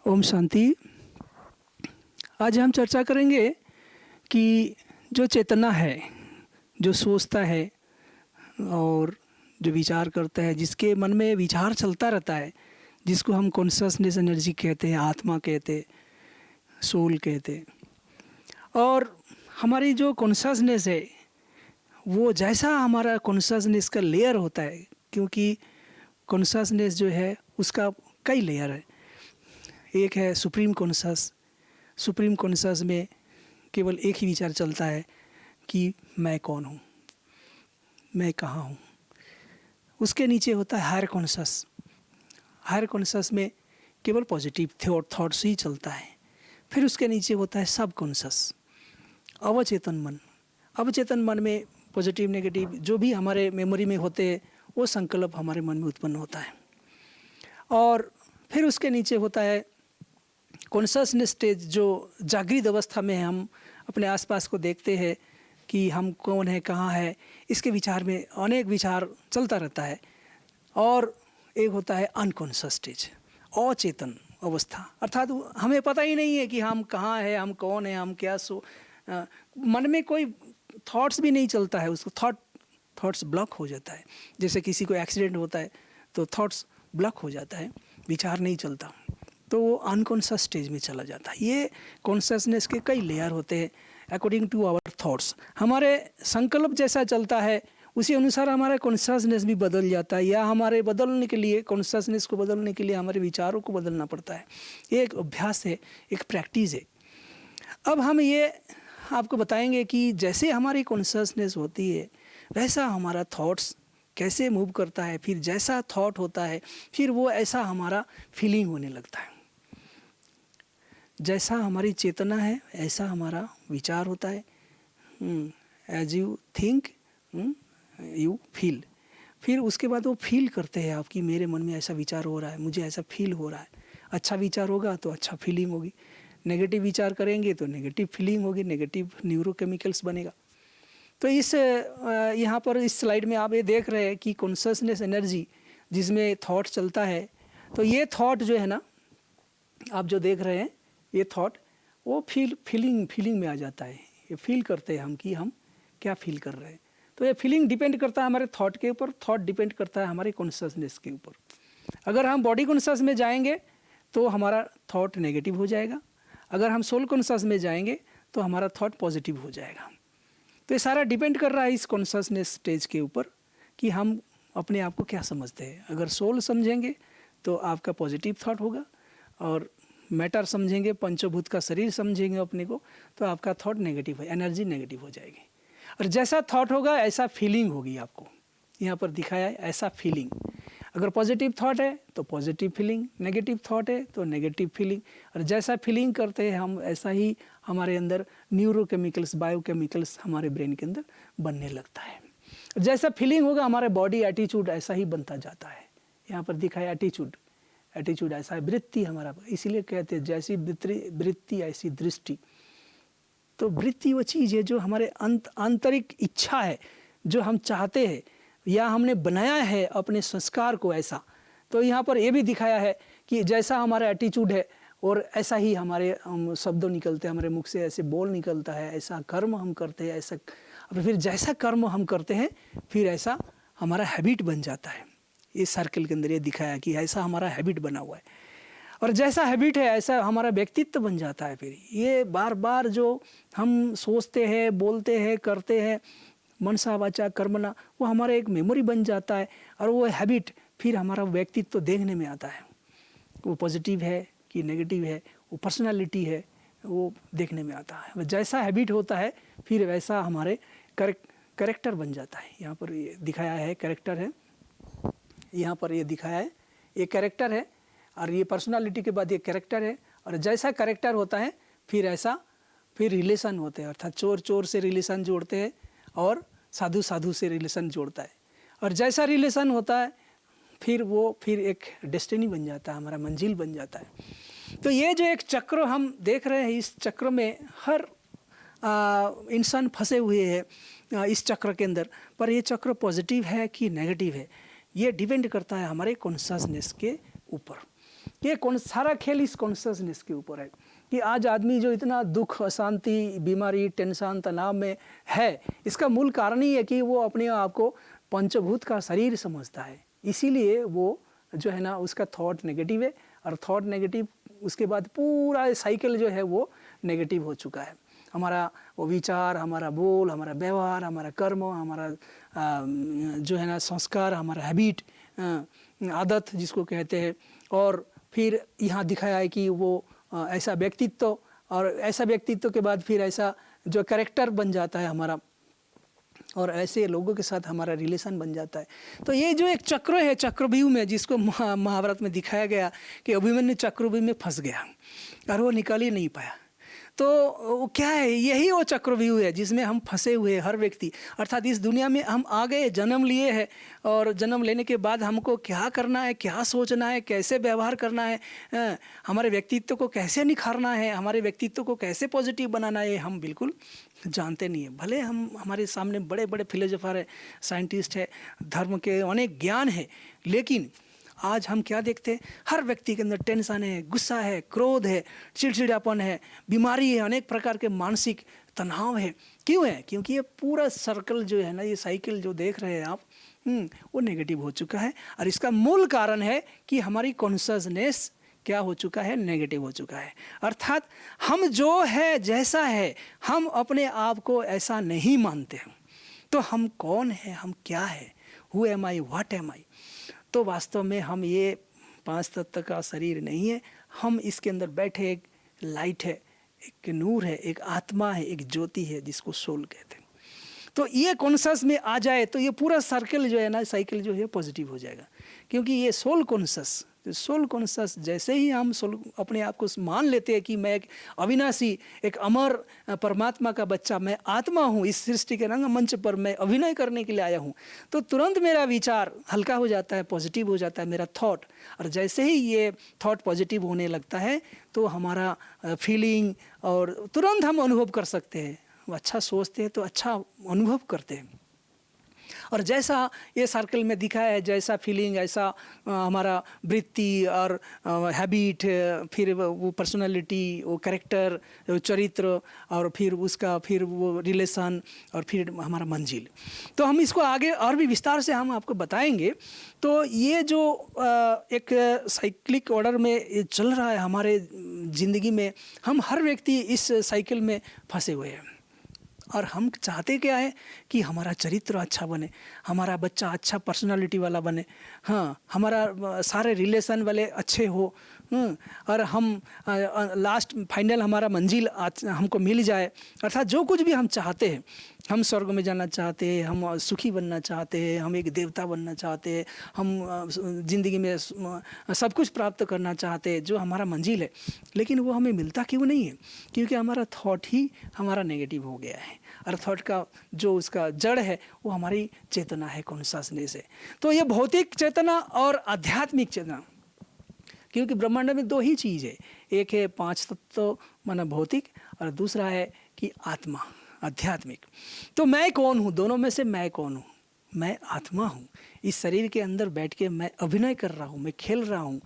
ओम शांति। आज हम चर्चा करेंगे कि जो चेतना है, जो सोचता है और जो विचार करता है, जिसके मन में विचार चलता रहता है, जिसको हम कॉन्शसनेस एनर्जी कहते हैं, आत्मा कहते हैं, सोल कहते हैं। और हमारी जो कॉन्शसनेस है, वो जैसा हमारा कॉन्शसनेस का लेयर होता है, क्योंकि कॉन्शसनेस जो है उसका कई लेयर है। एक है सुप्रीम कॉन्शस। सुप्रीम कॉन्शस में केवल एक ही विचार चलता है कि मैं कौन हूँ, मैं कहाँ हूँ। उसके नीचे होता है हायर कॉन्शस। हायर कॉन्शस में केवल पॉजिटिव थॉट्स ही चलता है। फिर उसके नीचे होता है सब कॉन्शस, अवचेतन मन। अवचेतन मन में पॉजिटिव नेगेटिव जो भी हमारे मेमोरी में होते हैं, वो संकल्प हमारे मन में उत्पन्न होता है। और फिर उसके नीचे होता है कॉन्शसनेस स्टेज, जो जागृत अवस्था में हम अपने आसपास को देखते हैं कि हम कौन है, कहाँ है। इसके विचार में अनेक विचार चलता रहता है। और एक होता है अनकॉन्शस स्टेज, अचेतन अवस्था, अर्थात हमें पता ही नहीं है कि हम कहाँ हैं, हम कौन हैं, हम क्या मन में कोई थॉट्स भी नहीं चलता है। उसको थॉट्स ब्लॉक हो जाता है। जैसे किसी को एक्सीडेंट होता है तो थॉट्स ब्लॉक हो जाता है, विचार नहीं चलता, तो वो अनकॉन्शस स्टेज में चला जाता है। ये कॉन्शसनेस के कई लेयर होते हैं अकॉर्डिंग टू आवर थॉट्स। हमारे संकल्प जैसा चलता है उसी अनुसार हमारा कॉन्शसनेस भी बदल जाता है, या हमारे बदलने के लिए, कॉन्शसनेस को बदलने के लिए हमारे विचारों को बदलना पड़ता है। ये एक अभ्यास है, एक प्रैक्टिस है। अब हम ये आपको बताएंगे कि जैसे हमारी कॉन्शसनेस होती है वैसा हमारा थॉट्स कैसे मूव करता है। फिर जैसा थॉट होता है फिर वो ऐसा हमारा फीलिंग होने लगता है। जैसा हमारी चेतना है ऐसा हमारा विचार होता है। As you think you feel. फिर उसके बाद वो फील करते हैं आपकी, मेरे मन में ऐसा विचार हो रहा है, मुझे ऐसा फील हो रहा है। अच्छा विचार होगा तो अच्छा फीलिंग होगी, नेगेटिव विचार करेंगे तो नेगेटिव फीलिंग होगी, नेगेटिव न्यूरोकेमिकल्स बनेगा। तो इस यहाँ पर इस स्लाइड में आप ये देख रहे हैं कि कॉन्शसनेस एनर्जी जिसमें थॉट चलता है, तो ये थॉट जो है ना, आप जो देख रहे हैं ये थॉट, वो फीलिंग में आ जाता है। ये फील करते हैं हम कि हम क्या फील कर रहे हैं। तो ये फीलिंग डिपेंड करता है हमारे थॉट के ऊपर, थॉट डिपेंड करता है हमारे कॉन्शसनेस के ऊपर। अगर हम बॉडी कॉन्शस में जाएंगे तो हमारा थॉट नेगेटिव हो जाएगा। अगर हम सोल कॉन्शस में जाएंगे तो हमारा थॉट पॉजिटिव हो जाएगा। तो ये सारा डिपेंड कर रहा है इस कॉन्शसनेस स्टेज के ऊपर कि हम अपने आप को क्या समझते हैं। अगर सोल समझेंगे तो आपका पॉजिटिव थॉट होगा, और मैटर समझेंगे, पंचभूत का शरीर समझेंगे अपने को, तो आपका थॉट नेगेटिव है, एनर्जी नेगेटिव हो जाएगी। और जैसा थॉट होगा ऐसा फीलिंग होगी आपको। यहाँ पर दिखाया है ऐसा फीलिंग। अगर पॉजिटिव थॉट है तो पॉजिटिव फीलिंग, नेगेटिव थॉट है तो नेगेटिव फीलिंग। और जैसा फीलिंग करते हैं हम ऐसा ही हमारे अंदर न्यूरोकेमिकल्स, बायोकेमिकल्स हमारे ब्रेन के अंदर बनने लगता है। जैसा फीलिंग होगा हमारे बॉडी एटीट्यूड ऐसा ही बनता जाता है। यहाँ पर दिखाया एटीट्यूड ऐसा है, वृत्ति हमारा, इसीलिए कहते हैं जैसी वृत्ति ऐसी दृष्टि। तो वृत्ति वो चीज़ है जो हमारे आंतरिक इच्छा है, जो हम चाहते हैं या हमने बनाया है अपने संस्कार को ऐसा। तो यहाँ पर ये भी दिखाया है कि जैसा हमारा एटीट्यूड है और ऐसा ही हमारे शब्द निकलते हैं, हमारे मुख से ऐसे बोल निकलता है, ऐसा कर्म हम करते हैं, ऐसा। फिर जैसा कर्म हम करते हैं फिर ऐसा हमारा हैबिट बन जाता है। इस सर्कल के अंदर ये दिखाया कि ऐसा हमारा हैबिट बना हुआ है, और जैसा हैबिट है ऐसा हमारा व्यक्तित्व बन जाता है। फिर ये बार बार जो हम सोचते हैं, बोलते हैं, करते हैं, मनसा वाचा कर्मणा, वो हमारा एक मेमोरी बन जाता है। और वो हैबिट फिर हमारा व्यक्तित्व देखने में आता है, वो पॉजिटिव है कि नेगेटिव है, वो पर्सनालिटी है, वो देखने में आता है। जैसा हैबिट होता है फिर वैसा हमारे करेक्टर बन जाता है। यहाँ पर ये दिखाया है कैरेक्टर है, यहाँ पर ये दिखाया है ये कैरेक्टर है, और ये पर्सनालिटी के बाद ये कैरेक्टर है। और जैसा कैरेक्टर होता है फिर ऐसा फिर रिलेशन होते हैं, अर्थात चोर से रिलेशन जोड़ते हैं और साधु से रिलेशन जोड़ता है। और जैसा रिलेशन होता है फिर एक डेस्टिनी बन जाता है, हमारा मंजिल बन जाता है। तो ये जो एक चक्र हम देख रहे हैं, इस चक्र में हर इंसान फंसे हुए हैं इस चक्र के अंदर। पर ये चक्र पॉजिटिव है कि नेगेटिव है, ये डिपेंड करता है हमारे कॉन्शसनेस के ऊपर। ये कौन सारा खेल इस कॉन्शियसनेस के ऊपर है कि आज आदमी जो इतना दुख, अशांति, बीमारी, टेंशन, तनाव में है, इसका मूल कारण ही है कि वो अपने आप को पंचभूत का शरीर समझता है। इसीलिए वो जो है ना उसका थॉट नेगेटिव है, और थॉट नेगेटिव उसके बाद पूरा साइकिल जो है वो नेगेटिव हो चुका है। हमारा वो विचार, हमारा बोल, हमारा व्यवहार, हमारा कर्म, हमारा जो है ना संस्कार, हमारा हैबिट, आदत जिसको कहते हैं, और फिर यहाँ दिखाया है कि वो ऐसा व्यक्तित्व, और ऐसा व्यक्तित्व के बाद फिर ऐसा जो कैरेक्टर बन जाता है हमारा, और ऐसे लोगों के साथ हमारा रिलेशन बन जाता है। तो ये जो एक चक्र है, चक्रव्यूह में, जिसको महाभारत में दिखाया गया कि अभिमन्यु चक्रव्यूह में फंस गया और वो निकल ही नहीं पाया। तो वो क्या है, यही वो चक्रव्यूह है जिसमें हम फंसे हुए हैं हर व्यक्ति। अर्थात इस दुनिया में हम आ गए, जन्म लिए हैं, और जन्म लेने के बाद हमको क्या करना है, क्या सोचना है, कैसे व्यवहार करना है, हमारे व्यक्तित्व को कैसे निखारना है, हमारे व्यक्तित्व को कैसे पॉजिटिव बनाना है, हम बिल्कुल जानते नहीं है। भले हमारे सामने बड़े बड़े फिलोसोफर है, साइंटिस्ट है, धर्म के अनेक ज्ञान है, लेकिन आज हम क्या देखते हैं, हर व्यक्ति के अंदर टेंशन है, गुस्सा है, क्रोध है, चिड़चिड़ापन है, बीमारी है, अनेक प्रकार के मानसिक तनाव है। क्यों है? क्योंकि ये पूरा सर्कल जो है ना, ये साइकिल जो देख रहे हैं आप, वो नेगेटिव हो चुका है। और इसका मूल कारण है कि हमारी कॉन्शियसनेस क्या हो चुका है, नेगेटिव हो चुका है। अर्थात हम जो है, जैसा है, हम अपने आप को ऐसा नहीं मानते हैं। तो हम कौन है, हम क्या है, who am I, what am I? तो वास्तव में हम ये 5 तत्व का शरीर नहीं है, हम इसके अंदर बैठे एक लाइट है, एक नूर है, एक आत्मा है, एक ज्योति है, जिसको सोल कहते हैं। तो ये कॉन्शस में आ जाए तो ये पूरा सर्कल जो है ना, साइकिल जो है पॉजिटिव हो जाएगा। क्योंकि ये सोल कॉन्शस जैसे ही हम सोल अपने आप को मान लेते हैं कि मैं एक अविनाशी, एक अमर परमात्मा का बच्चा, मैं आत्मा हूँ, इस सृष्टि के रंगमंच पर मैं अभिनय करने के लिए आया हूँ, तो तुरंत मेरा विचार हल्का हो जाता है, पॉजिटिव हो जाता है मेरा थॉट। और जैसे ही ये थॉट पॉजिटिव होने लगता है तो हमारा फीलिंग, और तुरंत हम अनुभव कर सकते हैं। अच्छा सोचते हैं तो अच्छा अनुभव करते हैं। और जैसा ये सर्कल में दिखा है, जैसा फीलिंग, ऐसा हमारा वृत्ति और हैबिट, फिर वो पर्सनालिटी, वो कैरेक्टर, वो चरित्र, और फिर उसका फिर वो रिलेशन, और फिर हमारा मंजिल। तो हम इसको आगे और भी विस्तार से हम आपको बताएंगे। तो ये जो एक साइक्लिक ऑर्डर में ये चल रहा है हमारे ज़िंदगी में, हम हर व्यक्ति इस साइकिल में फंसे हुए हैं। और हम चाहते क्या है कि हमारा चरित्र अच्छा बने, हमारा बच्चा अच्छा पर्सनालिटी वाला बने, हाँ, हमारा सारे रिलेशन वाले अच्छे हो, और हम लास्ट फाइनल हमारा मंजिल हमको मिल जाए। अर्थात जो कुछ भी हम चाहते हैं, हम स्वर्ग में जाना चाहते हैं, हम सुखी बनना चाहते हैं, हम एक देवता बनना चाहते हैं, हम ज़िंदगी में सब कुछ प्राप्त करना चाहते हैं, जो हमारा मंजिल है, लेकिन वो हमें मिलता क्यों नहीं है? क्योंकि हमारा थॉट ही हमारा नेगेटिव हो गया है। और थॉट का जो उसका जड़ है वो हमारी चेतना है, कॉन्शसनेस है। तो ये भौतिक चेतना और आध्यात्मिक चेतना, क्योंकि ब्रह्मांड में 2 ही चीज़ है, एक है 5 तत्व माना भौतिक, और दूसरा है कि आत्मा, आध्यात्मिक। तो मैं कौन हूँ? दोनों में से मैं कौन हूँ? मैं आत्मा हूँ। इस शरीर के अंदर बैठ के मैं अभिनय कर रहा हूँ, मैं खेल रहा हूँ।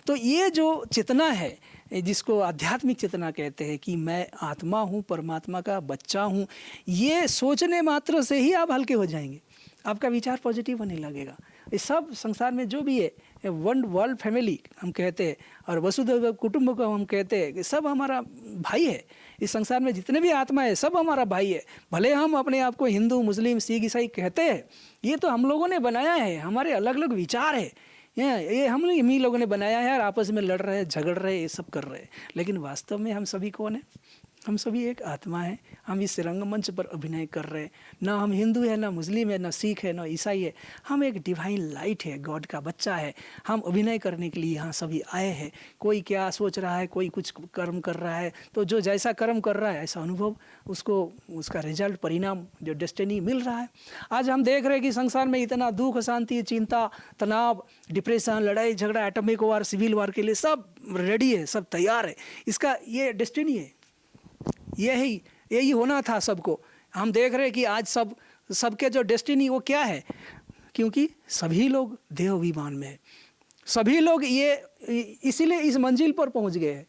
तो ये जो चेतना है, जिसको आध्यात्मिक चेतना कहते हैं कि मैं आत्मा हूँ, परमात्मा का बच्चा हूँ, ये सोचने मात्र से ही आप हल्के हो जाएंगे, आपका विचार पॉजिटिव होने लगेगा। ये सब संसार में जो भी है, वन वर्ल्ड फैमिली हम कहते हैं, और वसुधैव कुटुंब को हम कहते हैं कि सब हमारा भाई है। इस संसार में जितने भी आत्मा है सब हमारा भाई है। भले हम अपने आप को हिंदू, मुस्लिम, सिख, ईसाई कहते हैं, ये तो हम लोगों ने बनाया है, हमारे अलग अलग विचार है, ये हम ही लोगों ने बनाया है, और आपस में लड़ रहे हैं, झगड़ रहे हैं, ये सब कर रहे हैं। लेकिन वास्तव में हम सभी कौन है? हम सभी एक आत्मा है। हम इस रंगमंच पर अभिनय कर रहे हैं। ना हम हिंदू है, ना मुस्लिम है, ना सिख है, ना ईसाई है। हम एक डिवाइन लाइट है, गॉड का बच्चा है। हम अभिनय करने के लिए यहाँ सभी आए हैं। कोई क्या सोच रहा है, कोई कुछ कर्म कर रहा है, तो जो जैसा कर्म कर रहा है ऐसा अनुभव उसको, उसका रिजल्ट, परिणाम, जो डेस्टिनी मिल रहा है। आज हम देख रहे हैं कि संसार में इतना दुख, शांति, चिंता, तनाव, डिप्रेशन, लड़ाई झगड़ा, एटॉमिक वार, सिविल वार के लिए सब रेडी है, सब तैयार है। इसका ये डेस्टिनी है, यही होना था सबको। हम देख रहे हैं कि आज सबके जो डेस्टिनी वो क्या है, क्योंकि सभी लोग देह अभिमान में है, सभी लोग ये इसीलिए इस मंजिल पर पहुंच गए हैं,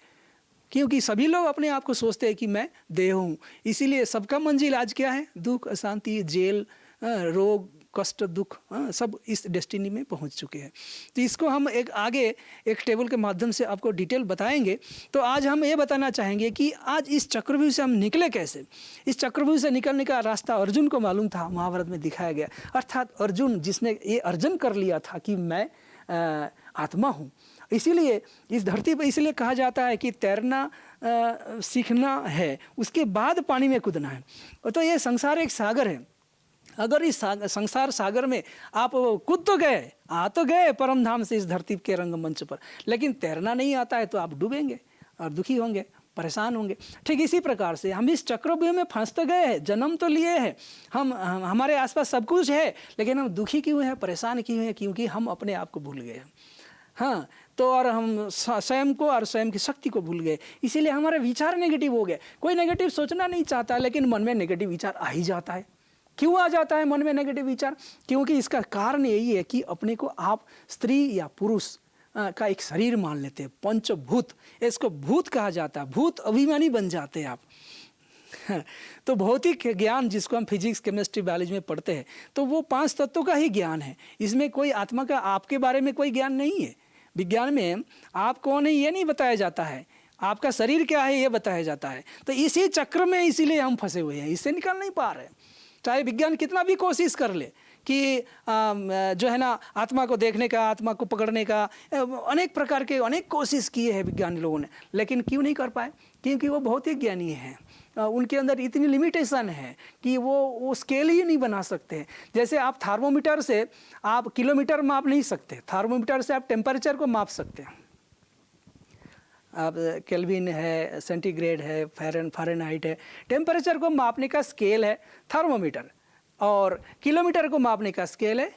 क्योंकि सभी लोग अपने आप को सोचते हैं कि मैं देह हूँ। इसीलिए सबका मंजिल आज क्या है? दुख, अशांति, जेल, रोग, कष्ट, दुख, सब इस डेस्टिनी में पहुंच चुके हैं। तो इसको हम आगे एक टेबल के माध्यम से आपको डिटेल बताएंगे। तो आज हम ये बताना चाहेंगे कि आज इस चक्रव्यूह से हम निकले कैसे। इस चक्रव्यूह से निकलने का रास्ता अर्जुन को मालूम था, महाभारत में दिखाया गया। अर्थात अर्जुन जिसने ये अर्जन कर लिया था कि मैं आत्मा हूँ। इसीलिए इस धरती पर इसलिए कहा जाता है कि तैरना सीखना है, उसके बाद पानी में कूदना है। तो ये संसार एक सागर है। अगर इस संसार सागर में आप कूद तो गए, आ तो गए परम धाम से इस धरती के रंगमंच पर, लेकिन तैरना नहीं आता है तो आप डूबेंगे और दुखी होंगे, परेशान होंगे। ठीक इसी प्रकार से हम इस चक्रव्यूह में फंस तो गए हैं, जन्म तो लिए हैं, हम हमारे आसपास सब कुछ है, लेकिन हम दुखी क्यों हैं, परेशान क्यों हैं? क्योंकि हम अपने आप को भूल गए हैं। हाँ, तो और हम स्वयं को और स्वयं की शक्ति को भूल गए। इसीलिए हमारे विचार नेगेटिव हो गए। कोई नेगेटिव सोचना नहीं चाहता, लेकिन मन में नेगेटिव विचार आ ही जाता है। क्यों आ जाता है मन में नेगेटिव विचार? क्योंकि इसका कारण यही है कि अपने को आप स्त्री या पुरुष का एक शरीर मान लेते हैं, पंचभूत, इसको भूत कहा जाता है। भूत अभिमानी बन जाते हैं आप। तो भौतिक ज्ञान जिसको हम फिजिक्स, केमिस्ट्री, बायोलॉजी में पढ़ते हैं, तो वो 5 तत्वों का ही ज्ञान है। इसमें कोई आत्मा का, आपके बारे में कोई ज्ञान नहीं है। विज्ञान में आप कौन है ये नहीं बताया जाता है, आपका शरीर क्या है ये बताया जाता है। तो इसी चक्र में इसीलिए हम फंसे हुए हैं, इससे निकल नहीं पा रहे। चाहे विज्ञान कितना भी कोशिश कर ले कि जो है ना आत्मा को देखने का, आत्मा को पकड़ने का, अनेक प्रकार के अनेक कोशिश किए हैं विज्ञानी लोगों ने, लेकिन क्यों नहीं कर पाए? क्योंकि वो बहुत ही ज्ञानी हैं। उनके अंदर इतनी लिमिटेशन है कि वो स्केल ही नहीं बना सकते। जैसे आप थर्मोमीटर से आप किलोमीटर माप नहीं सकते, थर्मोमीटर से आप टेम्परेचर को माप सकते हैं। आप केल्विन है, सेंटीग्रेड है, फ़ारेनहाइट है, टेम्परेचर को मापने का स्केल है थर्मोमीटर, और किलोमीटर को मापने का स्केल है,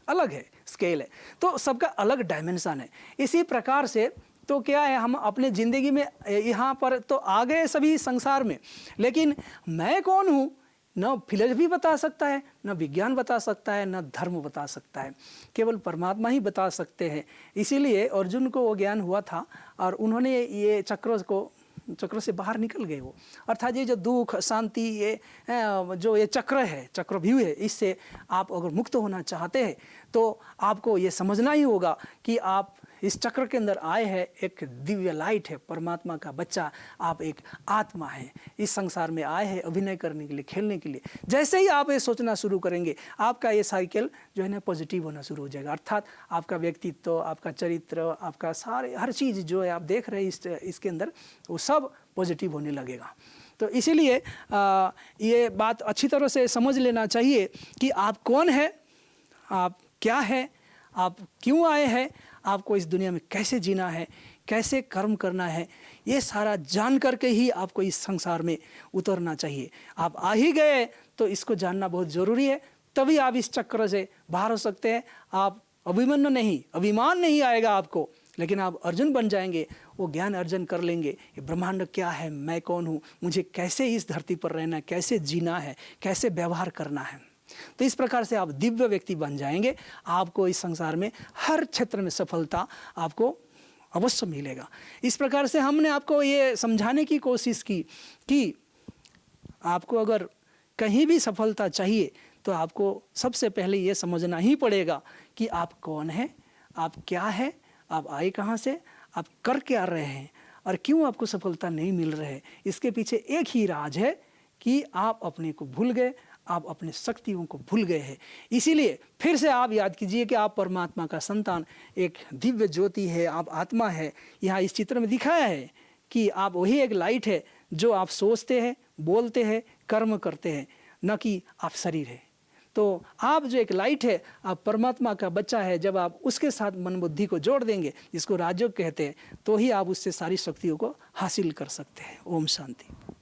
अलग है स्केल है। तो सबका अलग डायमेंशन है। इसी प्रकार से तो क्या है, हम अपने ज़िंदगी में यहाँ पर तो आ गए सभी संसार में, लेकिन मैं कौन हूँ न फिलोसफी बता सकता है, न विज्ञान बता सकता है, न धर्म बता सकता है, केवल परमात्मा ही बता सकते हैं। इसीलिए अर्जुन को वो ज्ञान हुआ था और उन्होंने ये चक्र से बाहर निकल गए वो। अर्थात ये जो दुख, शांति, ये जो ये चक्र है, चक्रव्यूह है, इससे आप अगर मुक्त होना चाहते हैं तो आपको ये समझना ही होगा कि आप इस चक्र के अंदर आए हैं, एक दिव्य लाइट है, परमात्मा का बच्चा, आप एक आत्मा है, इस संसार में आए हैं अभिनय करने के लिए, खेलने के लिए। जैसे ही आप ये सोचना शुरू करेंगे, आपका ये साइकिल जो है ना पॉजिटिव होना शुरू हो जाएगा। अर्थात आपका व्यक्तित्व, आपका चरित्र, आपका सारे हर चीज़ जो है आप देख रहे हैं इसके अंदर, वो सब पॉजिटिव होने लगेगा। तो इसीलिए ये बात अच्छी तरह से समझ लेना चाहिए कि आप कौन है, आप क्या है, आप क्यों आए हैं, आपको इस दुनिया में कैसे जीना है, कैसे कर्म करना है, ये सारा जान करके ही आपको इस संसार में उतरना चाहिए। आप आ ही गए तो इसको जानना बहुत ज़रूरी है, तभी आप इस चक्र से बाहर हो सकते हैं। आप अभिमान नहीं आएगा आपको, लेकिन आप अर्जुन बन जाएंगे, वो ज्ञान अर्जन कर लेंगे। ये ब्रह्मांड क्या है, मैं कौन हूँ, मुझे कैसे इस धरती पर रहना है, कैसे जीना है, कैसे व्यवहार करना है। तो इस प्रकार से आप दिव्य व्यक्ति बन जाएंगे। आपको इस संसार में हर क्षेत्र में सफलता आपको अवश्य मिलेगा। इस प्रकार से हमने आपको ये समझाने की कोशिश की कि आपको अगर कहीं भी सफलता चाहिए तो आपको सबसे पहले ये समझना ही पड़ेगा कि आप कौन हैं, आप क्या है, आप आए कहाँ से, आप कर क्या रहे हैं और क्यों आपको सफलता नहीं मिल रही है। इसके पीछे एक ही राज है कि आप अपने को भूल गए, आप अपने शक्तियों को भूल गए हैं। इसीलिए फिर से आप याद कीजिए कि आप परमात्मा का संतान, एक दिव्य ज्योति है, आप आत्मा है। यहाँ इस चित्र में दिखाया है कि आप वही एक लाइट है जो आप सोचते हैं, बोलते हैं, कर्म करते हैं, न कि आप शरीर है। तो आप जो एक लाइट है, आप परमात्मा का बच्चा है। जब आप उसके साथ मन बुद्धि को जोड़ देंगे, जिसको राजयोग कहते हैं, तो ही आप उससे सारी शक्तियों को हासिल कर सकते हैं। ओम शांति।